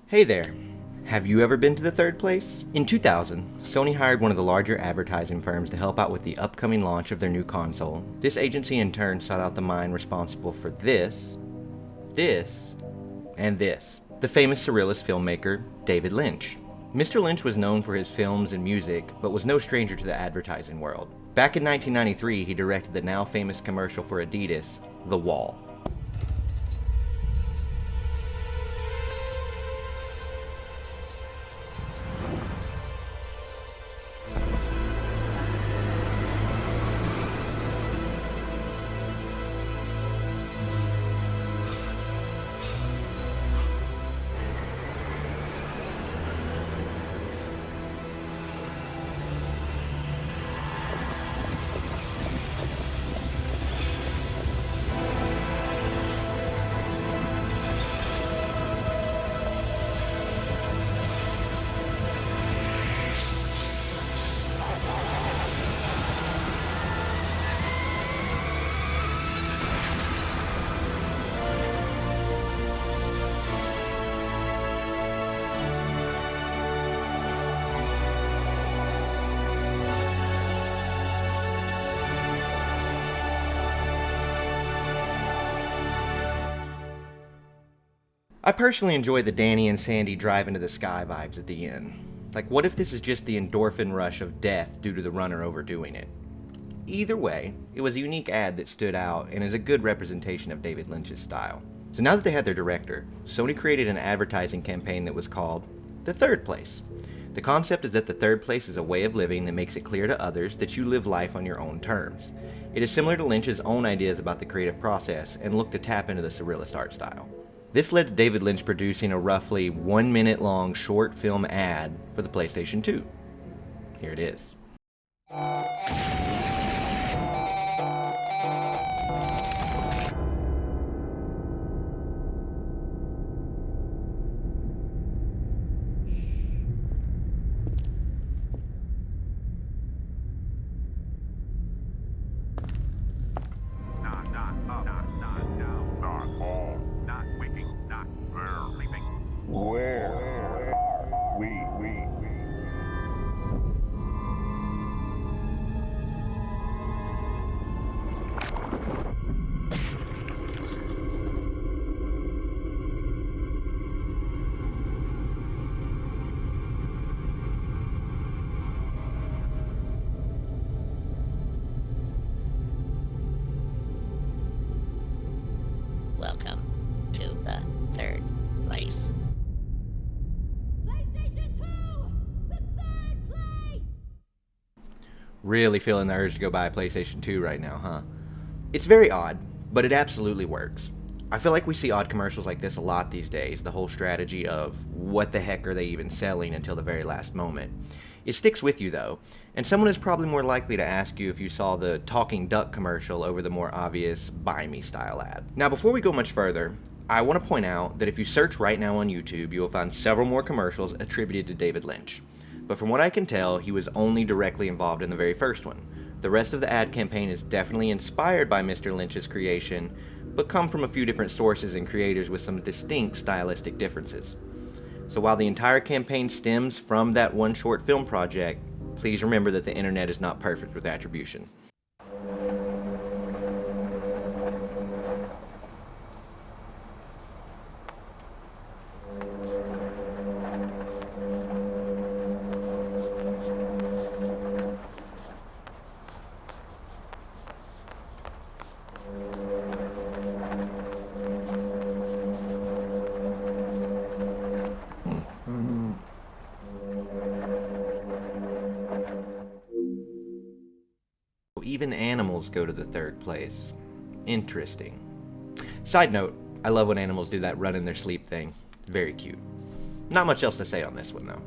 Hey there. Have you ever been to the third place? In 2000, Sony hired one of the larger advertising firms to help out with the upcoming launch of their new console. This agency in turn sought out the mind responsible for this, and this. The famous surrealist filmmaker, David Lynch. Mr. Lynch was known for his films and music, but was no stranger to the advertising world. Back in 1993, he directed the now famous commercial for Adidas, The Wall. I personally enjoy the Danny and Sandy drive into the sky vibes at the end. Like, what if this is just the endorphin rush of death due to the runner overdoing it? Either way, it was a unique ad that stood out and is a good representation of David Lynch's style. So now that they had their director, Sony created an advertising campaign that was called The Third Place. The concept is that the third place is a way of living that makes it clear to others that you live life on your own terms. It is similar to Lynch's own ideas about the creative process and looked to tap into the surrealist art style. This led to David Lynch producing a roughly 1 minute long short film ad for the PlayStation 2. Here it is. Welcome to the third place. PlayStation 2! The third place! Really feeling the urge to go buy a PlayStation 2 right now, huh? It's very odd, but it absolutely works. I feel like we see odd commercials like this a lot these days, the whole strategy of what the heck are they even selling until the very last moment. It sticks with you though, and someone is probably more likely to ask you if you saw the talking duck commercial over the more obvious buy me style ad. Now before we go much further, I want to point out that if you search right now on YouTube, you will find several more commercials attributed to David Lynch. But from what I can tell, he was only directly involved in the very first one. The rest of the ad campaign is definitely inspired by Mr. Lynch's creation, but come from a few different sources and creators with some distinct stylistic differences. So while the entire campaign stems from that one short film project, please remember that the internet is not perfect with attribution. Even animals go to the third place. Interesting. Side note, I love when animals do that run in their sleep thing. It's very cute. Not much else to say on this one though.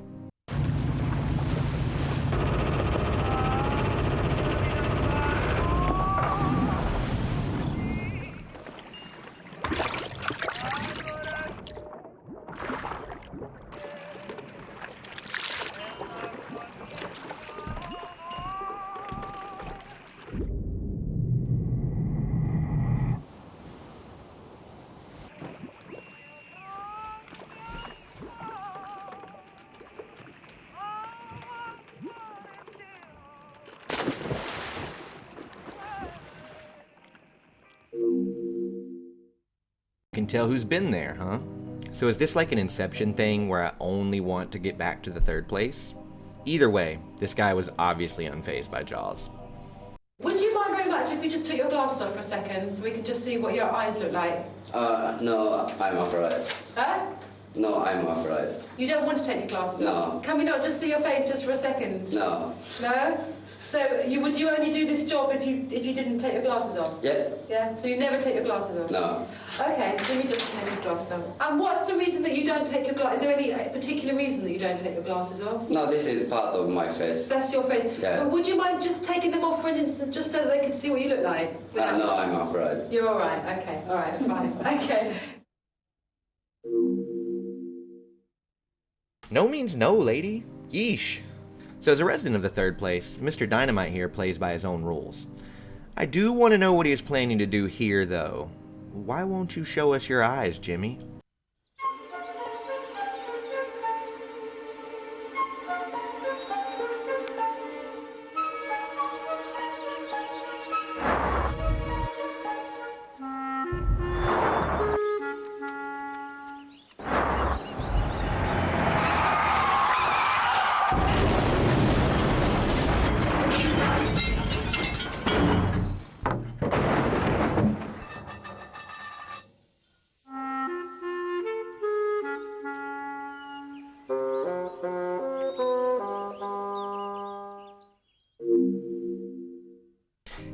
can tell who's been there, huh? So is this like an Inception thing where I only want to get back to the third place? Either way, this guy was obviously unfazed by Jaws. Would you mind very much if you just took your glasses off for a second so we could just see what your eyes look like? No, I'm alright. Huh? No, I'm alright. You don't want to take your glasses off? No. Can we not just see your face just for a second? No. No? So would you only do this job if you didn't take your glasses off? Yeah? Yeah? So you never take your glasses off? No. Okay, let me just take these glasses off. And what's the reason that you don't take your glasses? Is there any particular reason that you don't take your glasses off? No, this is part of my face. That's your face. Yeah. But would you mind just taking them off for an instant just so that they could see what you look like? No, I'm alright. You're all right. Okay. All right. Fine. Okay. No means no, lady. Yeesh. So as a resident of the third place, Mr. Dynamite here plays by his own rules. I do want to know what he is planning to do here, though. Why won't you show us your eyes, Jimmy?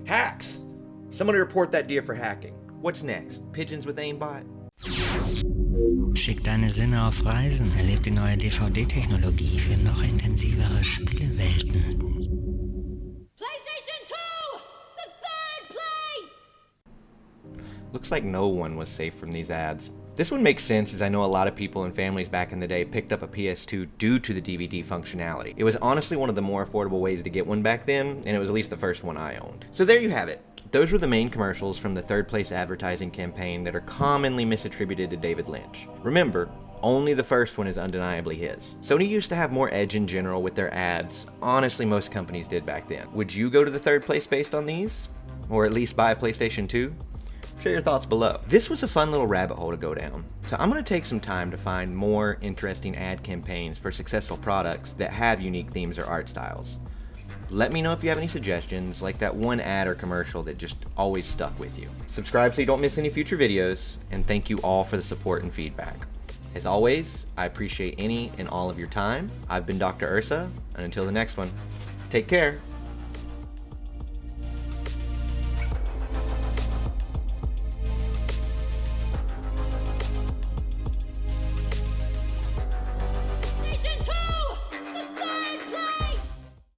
Hacks! Somebody report that deer for hacking. What's next? Pigeons with aimbot? Schick deine Sinne auf Reisen, erleb die neue DVD-Technologie für noch intensivere Spielewelten. PlayStation 2! The third place! Looks like no one was safe from these ads. This one makes sense as I know a lot of people and families back in the day picked up a PS2 due to the DVD functionality. It was honestly one of the more affordable ways to get one back then, and it was at least the first one I owned. So there you have it. Those were the main commercials from the third place advertising campaign that are commonly misattributed to David Lynch. Remember, only the first one is undeniably his. Sony used to have more edge in general with their ads. Honestly, most companies did back then. Would you go to the third place based on these? Or at least buy a PlayStation 2? Share your thoughts below. This was a fun little rabbit hole to go down, so I'm going to take some time to find more interesting ad campaigns for successful products that have unique themes or art styles. Let me know if you have any suggestions, like that one ad or commercial that just always stuck with you. Subscribe so you don't miss any future videos, and thank you all for the support and feedback. As always, I appreciate any and all of your time. I've been Dr. Ursa, and until the next one, take care.